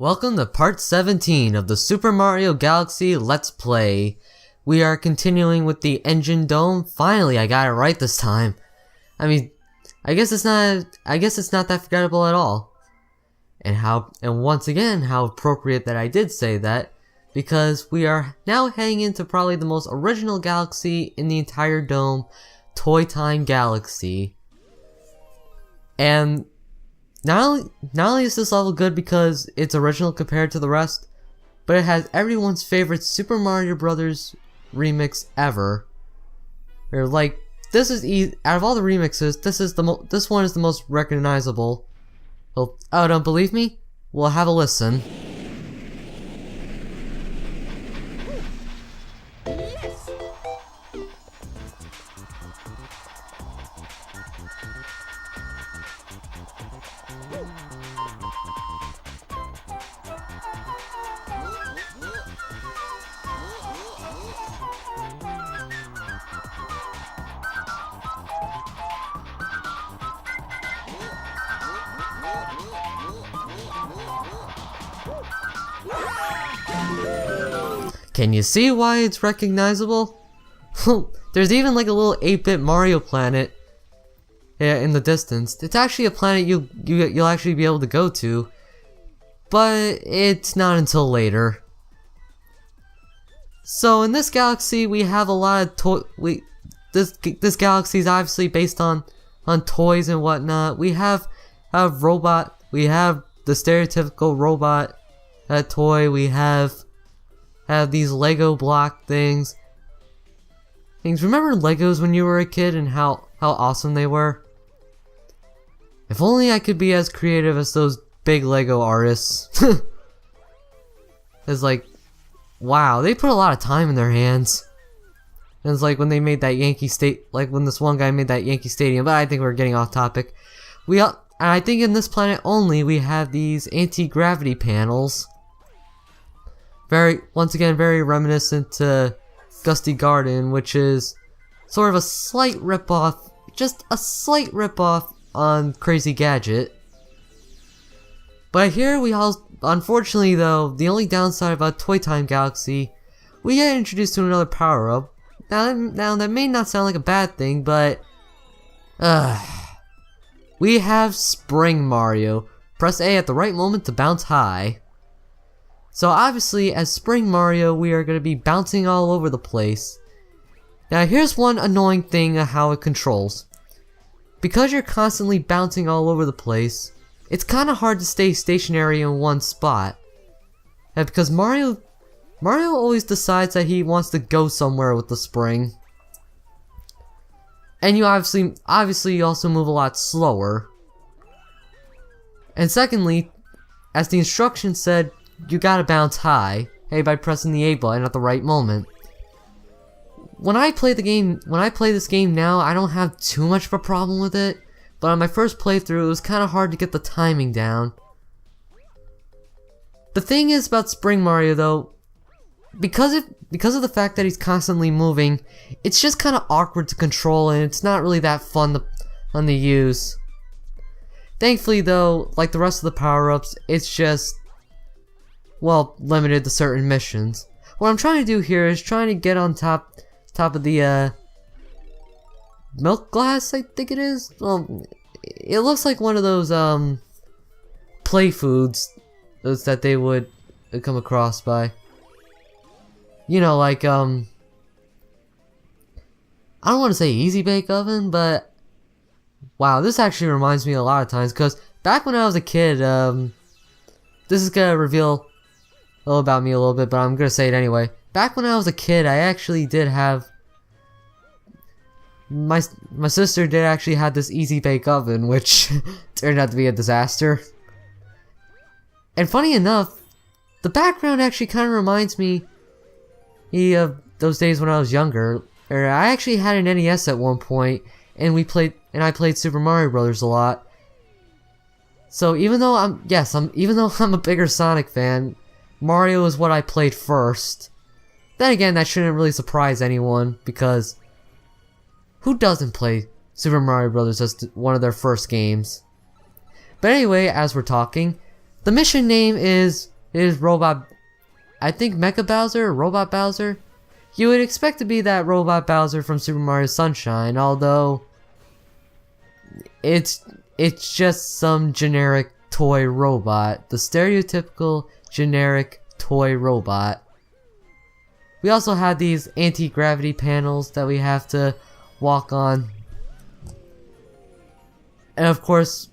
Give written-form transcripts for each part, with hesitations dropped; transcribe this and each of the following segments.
Welcome to part 17 of the Super Mario Galaxy Let's Play. We are continuing with the engine dome. Finally, I got it right this time. I guess it's not that forgettable at all. And once again, how appropriate that I did say that, because we are now heading into probably the most original galaxy in the entire dome, Toy Time Galaxy. And not only is this level good because it's original compared to the rest, but it has everyone's favorite Super Mario Brothers remix ever. Or like, this is out of all the remixes, this one is the most recognizable. Well, oh, don't believe me? Well, have a listen. Can you see why it's recognizable? There's even like a little 8-bit Mario planet in the distance. It's actually a planet you'll actually be able to go to, but it's not until later. So in this galaxy, we have a lot of this galaxy is obviously based on toys and whatnot. We have a robot. We have the stereotypical robot toy. We have these Lego block things. Remember Legos when you were a kid and how awesome they were? If only I could be as creative as those big Lego artists. It's like, wow, they put a lot of time in their hands. And it's like when they made that when this one guy made that Yankee Stadium, but I think we're getting off topic. And I think in this planet only we have these anti-gravity panels. Once again, very reminiscent to Gusty Garden, which is sort of a slight ripoff, just a slight ripoff on Crazy Gadget. But here unfortunately though, the only downside about Toy Time Galaxy, we get introduced to another power-up. Now that may not sound like a bad thing, but we have Spring Mario. Press A at the right moment to bounce high. So obviously, as Spring Mario, we are going to be bouncing all over the place. Now here's one annoying thing of how it controls. Because you're constantly bouncing all over the place, it's kind of hard to stay stationary in one spot. And because Mario always decides that he wants to go somewhere with the spring. And you obviously you also move a lot slower. And secondly, as the instructions said, you gotta bounce high, by pressing the A button at the right moment. When I play this game now, I don't have too much of a problem with it, but on my first playthrough, it was kinda hard to get the timing down. The thing is about Spring Mario though, because of the fact that he's constantly moving, it's just kinda awkward to control and it's not really that fun to use. Thankfully though, like the rest of the power-ups, it's just, well, limited to certain missions. What I'm trying to do here is trying to get on top of the milk glass, I think it is. Well, it looks like one of those play foods that they would come across by. You know, like I don't want to say easy bake oven, but wow, this actually reminds me a lot of times because back when I was a kid, this is gonna reveal about me a little bit, but I'm gonna say it anyway. Back when I was a kid, I actually did have my sister did actually have this easy bake oven, which turned out to be a disaster. And funny enough, the background actually kind of reminds me of those days when I was younger. I actually had an NES at one point, and I played Super Mario Brothers a lot. So even though I'm a bigger Sonic fan, Mario is what I played first. Then again, that shouldn't really surprise anyone, because who doesn't play Super Mario Brothers as one of their first games? But anyway, as we're talking, The mission name is Robot, I think Mecha Bowser or Robot Bowser. You would expect to be that Robot Bowser from Super Mario Sunshine, although it's just some generic toy robot, the stereotypical generic toy robot. We also have these anti-gravity panels that we have to walk on. And of course,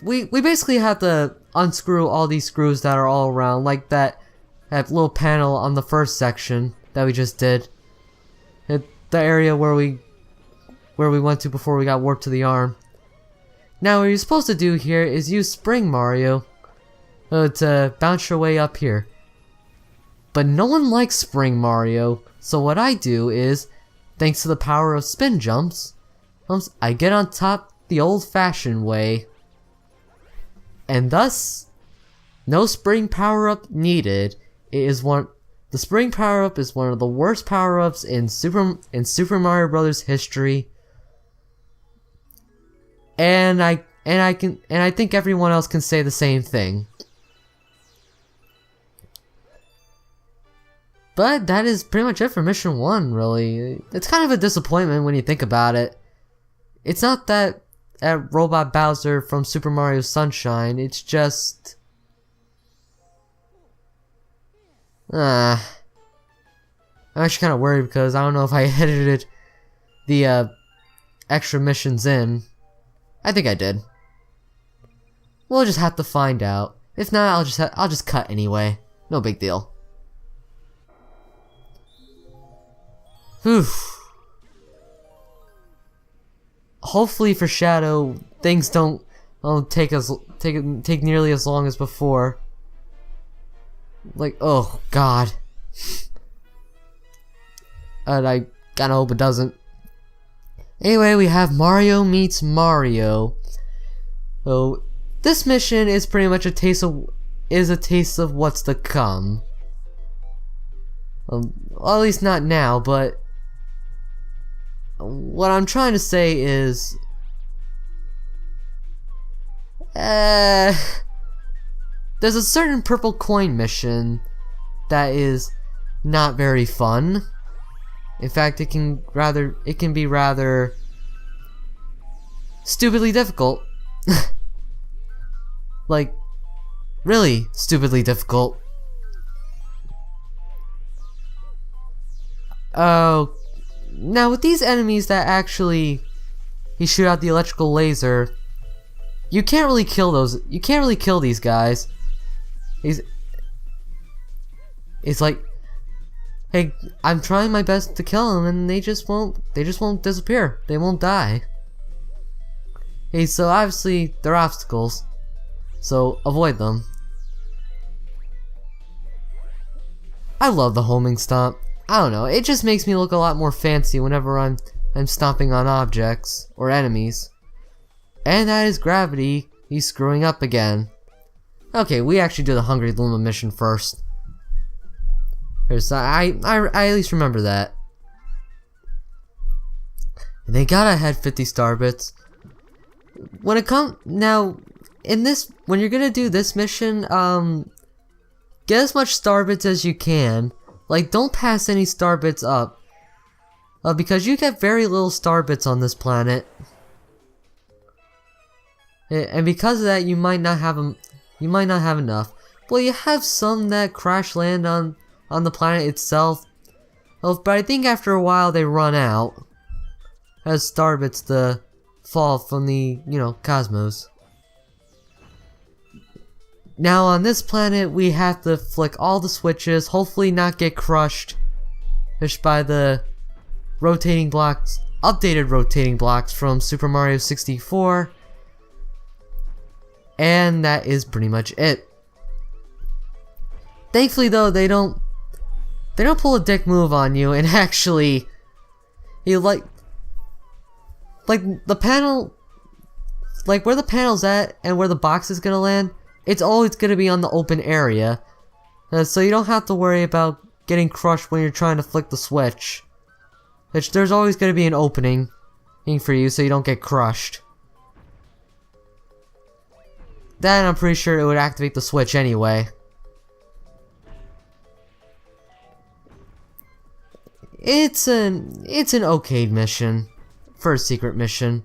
we basically have to unscrew all these screws that are all around, like that little panel on the first section that we just did. The area where we went to before we got warped to the arm. Now what you're supposed to do here is use Spring Mario to bounce your way up here. But no one likes Spring Mario, so what I do is, thanks to the power of spin jumps, I get on top the old-fashioned way. And thus, no spring power-up needed. The spring power-up is one of the worst power-ups in Super Mario Bros. History. And I think everyone else can say the same thing. But that is pretty much it for Mission 1, really. It's kind of a disappointment when you think about it. It's not that Robot Bowser from Super Mario Sunshine, it's just... I'm actually kind of worried because I don't know if I edited the extra missions in. I think I did. We'll just have to find out. If not, I'll just cut anyway. No big deal. Whew. Hopefully for Shadow, things don't take nearly as long as before. Like, oh god. And I kinda hope it doesn't. Anyway, we have Mario meets Mario. So this mission is pretty much a taste of what's to come. Well, at least not now, but what I'm trying to say is, there's a certain purple coin mission that is not very fun. In fact, it can be rather stupidly difficult. Like, really stupidly difficult. Oh, now with these enemies that actually you shoot out the electrical laser, you can't really kill those. You can't really kill these guys. It's like, hey, I'm trying my best to kill them, and they just won't disappear. They won't die. Hey, so obviously they're obstacles, so avoid them. I love the homing stomp. I don't know, it just makes me look a lot more fancy whenever I'm stomping on objects or enemies. And that is Gravity. He's screwing up again. Okay, we actually do the Hungry Luma mission first. I at least remember that. And they gotta have 50 star bits. When you're gonna do this mission, get as much star bits as you can. Like, don't pass any star bits up, because you get very little star bits on this planet, and because of that, you might not have them. You might not have enough. Well, you have some that crash land on the planet itself. Well, but I think after a while they run out as star bits to fall from the cosmos. Now on this planet we have to flick all the switches, hopefully not get crushed by the rotating blocks, updated rotating blocks from Super Mario 64. And that is pretty much it. Thankfully though, they don't pull a dick move on you and actually like the panel, like where the panel's at and where the box is gonna land, it's always going to be on the open area, so you don't have to worry about getting crushed when you're trying to flick the switch. There's always going to be an opening for you so you don't get crushed. then I'm pretty sure it would activate the switch anyway. It's an okay mission for a secret mission,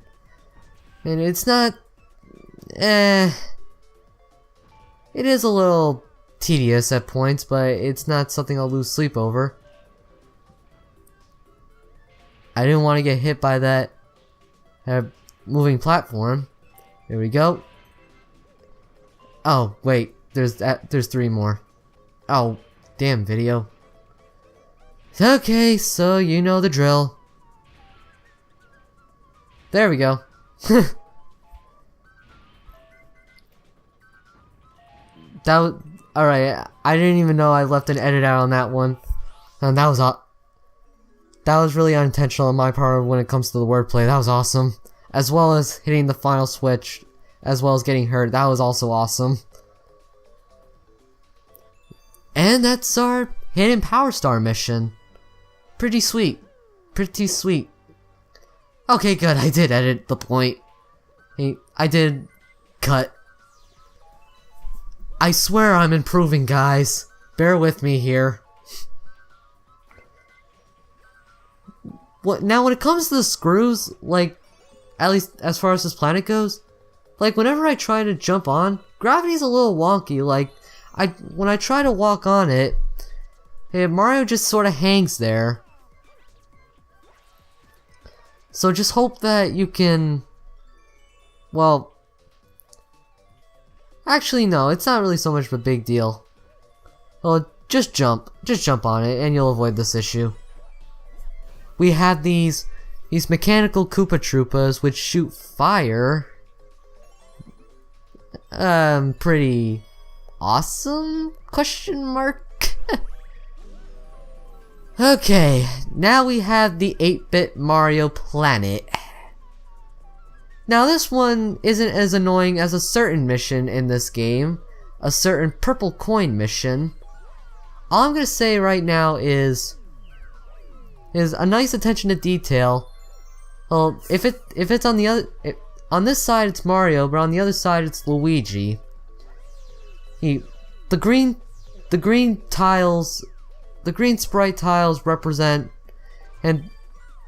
and it's not. It is a little tedious at points, but it's not something I'll lose sleep over. I didn't want to get hit by that moving platform. There we go. Oh wait, there's 3 more. Oh, damn video. Okay, so you know the drill. There we go. That was alright. I didn't even know I left an edit out on that one, and that was really unintentional on my part when it comes to the wordplay. That was awesome, as well as hitting the final switch, as well as getting hurt. That was also awesome. And that's our hidden Power Star mission. Pretty sweet. Pretty sweet. Okay, good. I did edit the point. I did cut. I swear I'm improving, guys. Bear with me here. Now, when it comes to the screws, like, at least as far as this planet goes, like, whenever I try to jump on, gravity's a little wonky. Like, when I try to walk on it, Mario just sort of hangs there. So just hope that you can, well, actually no, it's not really so much of a big deal. Well, just jump on it and you'll avoid this issue. We have these mechanical Koopa Troopas which shoot fire. Pretty awesome? Question mark? Okay, now we have the 8-bit Mario planet. Now this one isn't as annoying as a certain mission in this game, a certain purple coin mission. All I'm gonna say right now is a nice attention to detail. Well, if it's on the other, on this side it's Mario, but on the other side it's Luigi. The green tiles. The green sprite tiles represent and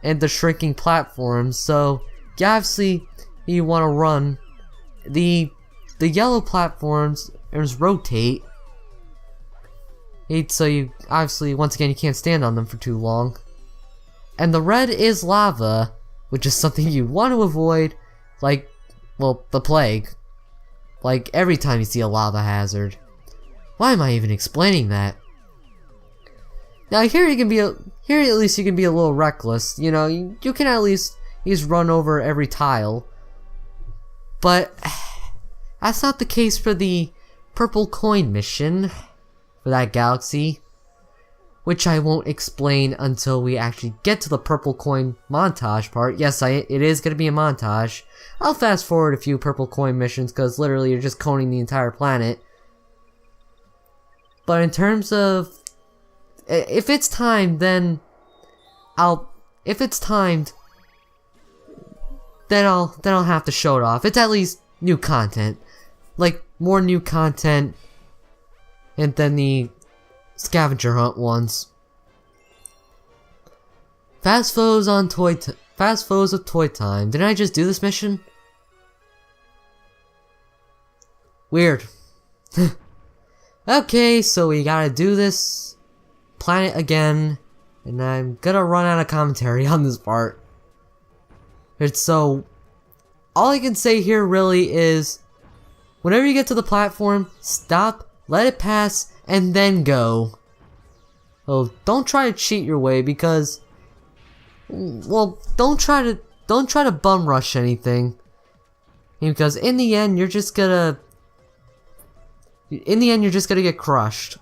the shrinking platforms, so obviously you want to run. The yellow platforms rotate, so you obviously, once again, you can't stand on them for too long. And the red is lava, which is something you want to avoid, like, well, the plague. Like every time you see a lava hazard. Why am I even explaining that? Now here at least you can be a little reckless, you know, you can at least run over every tile. But that's not the case for the purple coin mission for that galaxy, which I won't explain until we actually get to the purple coin montage part. Yes, it is going to be a montage. I'll fast forward a few purple coin missions because literally you're just coning the entire planet. But in terms of, if it's timed, then I'll have to show it off. It's at least new content, like more new content, and then the scavenger hunt ones. Fast foes of Toy Time. Didn't I just do this mission? Weird. Okay, so we gotta do this planet again, and I'm gonna run out of commentary on this part. So, all I can say here really is, whenever you get to the platform, stop, let it pass, and then go. Well, don't try to cheat your way because, well, don't try to bum rush anything, because in the end you're just gonna get crushed.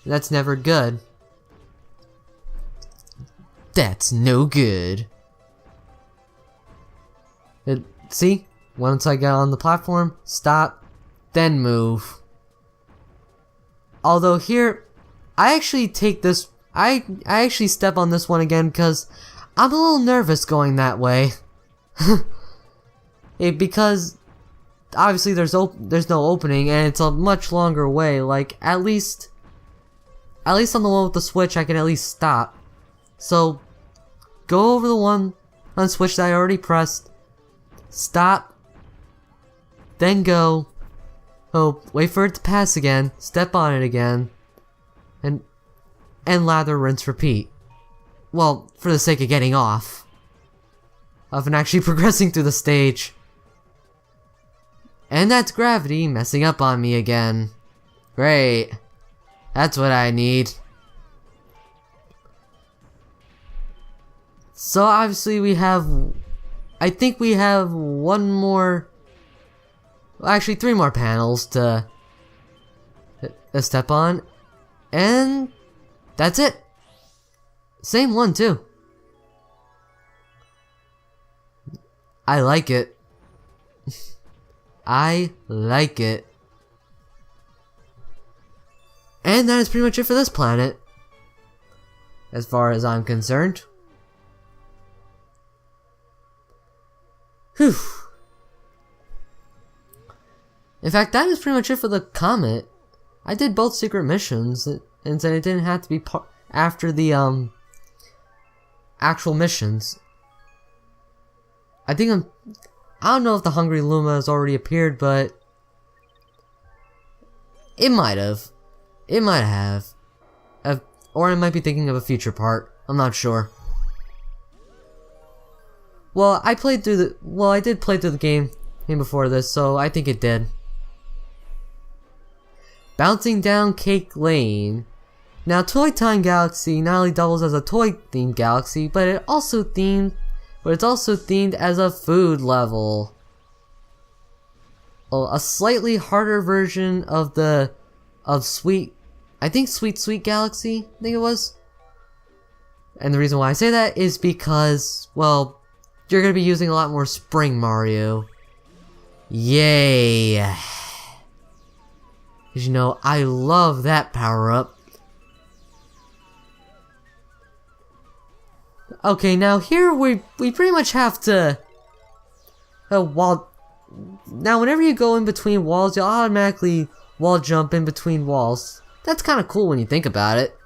That's never good. That's no good. See? Once I get on the platform, stop, then move. Although here, I actually take this, I actually step on this one again because I'm a little nervous going that way. Because obviously there's no opening, and it's a much longer way. Like, at least on the one with the switch, I can at least stop. So, go over the one on switch that I already pressed, stop, then go, wait for it to pass again, step on it again, and lather, rinse, repeat. Well, for the sake of getting off. Of actually progressing through the stage. And that's gravity messing up on me again. Great. That's what I need. So obviously we have... I think we have one more... Well, actually 3 more panels to step on. And that's it. Same one too. I like it. I like it. And that is pretty much it for this planet, as far as I'm concerned. Whew. In fact, that is pretty much it for the comet. I did both secret missions, and said it didn't have to be after the actual missions. I don't know if the Hungry Luma has already appeared, but it might have. It might have. Or I might be thinking of a future part. I'm not sure. Well, I did play through the game before this, so I think it did. Bouncing down Cake Lane. Now, Toy Time Galaxy not only doubles as a toy-themed galaxy, but it's also themed as a food level. A slightly harder version of Sweet Sweet Galaxy, I think it was. And the reason why I say that is because, well, you're gonna be using a lot more Spring Mario. Yay! Because, you know, I love that power-up. Okay, now here we pretty much have to... Now, whenever you go in between walls, you'll automatically wall jump in between walls. That's kind of cool when you think about it.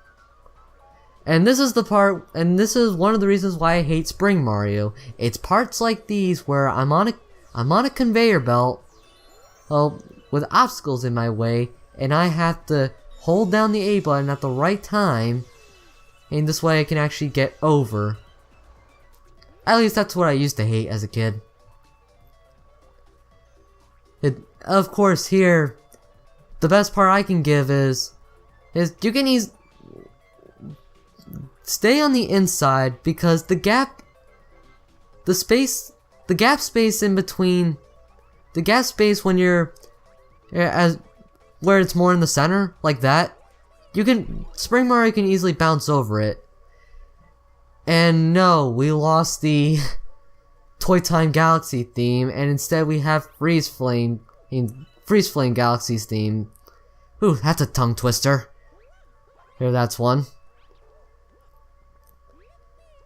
And this is one of the reasons why I hate Spring Mario. It's parts like these where I'm on a conveyor belt, well, with obstacles in my way, and I have to hold down the A button at the right time, and this way I can actually get over. At least that's what I used to hate as a kid. Of course, here, the best part I can give is you can stay on the inside, because the gap space in between, the gap space when you're where it's more in the center, like that, Spring Mario can easily bounce over it. And no, we lost the Toy Time Galaxy theme, and instead we have Freeze Flame Galaxy's theme. Ooh, that's a tongue twister. Here, that's one.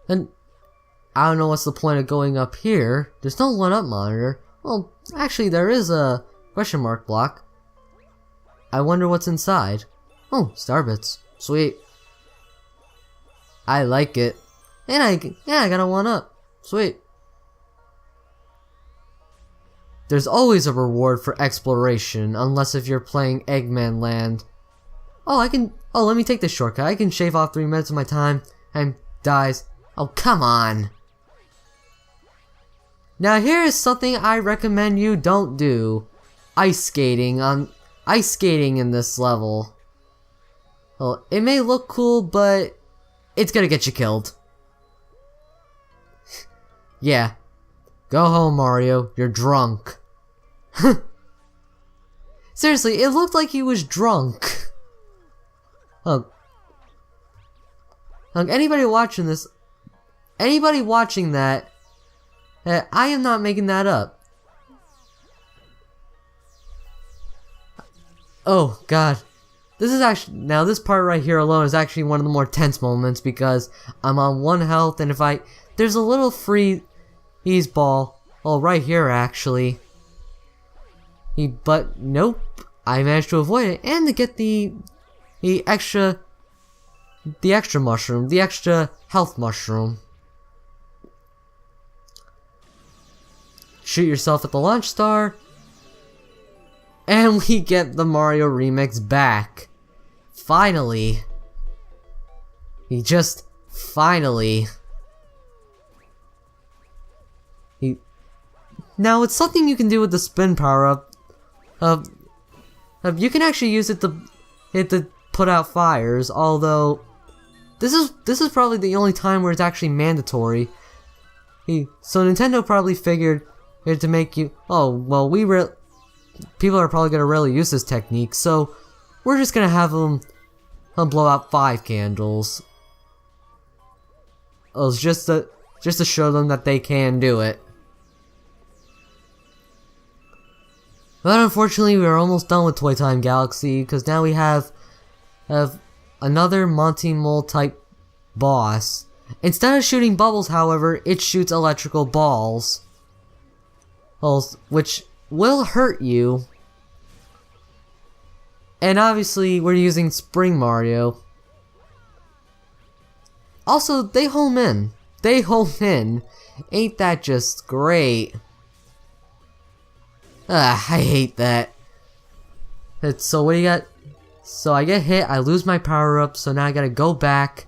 And I don't know what's the point of going up here. There's no 1-up monitor. Well, actually there is a question mark block. I wonder what's inside. Oh, Starbits. Sweet. I like it. And I got a 1-up. Sweet. There's always a reward for exploration, unless if you're playing Eggman Land. Oh, let me take this shortcut. I can shave off 3 minutes of my time and dies. Oh, come on. Now here is something I recommend you don't do. Ice skating in this level. Well, it may look cool, but it's gonna get you killed. Yeah. Go home, Mario. You're drunk. Seriously, it looked like he was drunk. Anybody watching this, anybody watching that, I am not making that up. Oh God, now this part right here alone is actually one of the more tense moments, because I'm on 1 health, and there's a little freeze ball, right here actually. But nope, I managed to avoid it and to get the extra mushroom, the extra health mushroom. Shoot yourself at the launch star, and we get the Mario remix back. Finally. Finally. Now it's something you can do with the spin power up. You can actually use it to put out fires, although this is probably the only time where it's actually mandatory. So Nintendo probably figured it to make you, oh well, people are probably gonna really use this technique, so we're just gonna have them blow out 5 candles. Oh, it's just to show them that they can do it. But unfortunately, we are almost done with Toy Time Galaxy, because now we have another Monty Mole type boss. Instead of shooting bubbles, however, it shoots electrical balls, which will hurt you. And obviously, we're using Spring Mario. Also, they home in. Ain't that just great? I hate that. So what do you got? So I get hit, I lose my power up, so now I gotta go back.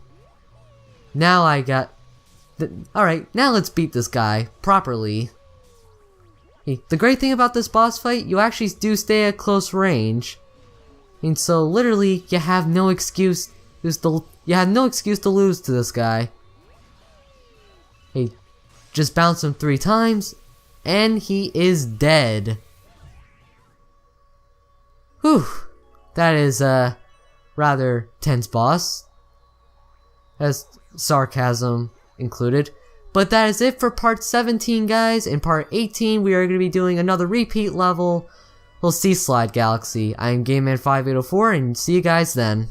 Now I got... Alright, now let's beat this guy properly. The great thing about this boss fight, you actually do stay at close range. And so literally, you have no excuse to lose to this guy. Just bounce him 3 times, and he is dead. Whew, that is a rather tense boss, as sarcasm included. But that is it for part 17, guys. In part 18, we are going to be doing another repeat level. We'll see Slide Galaxy. I am GameMan5804, and see you guys then.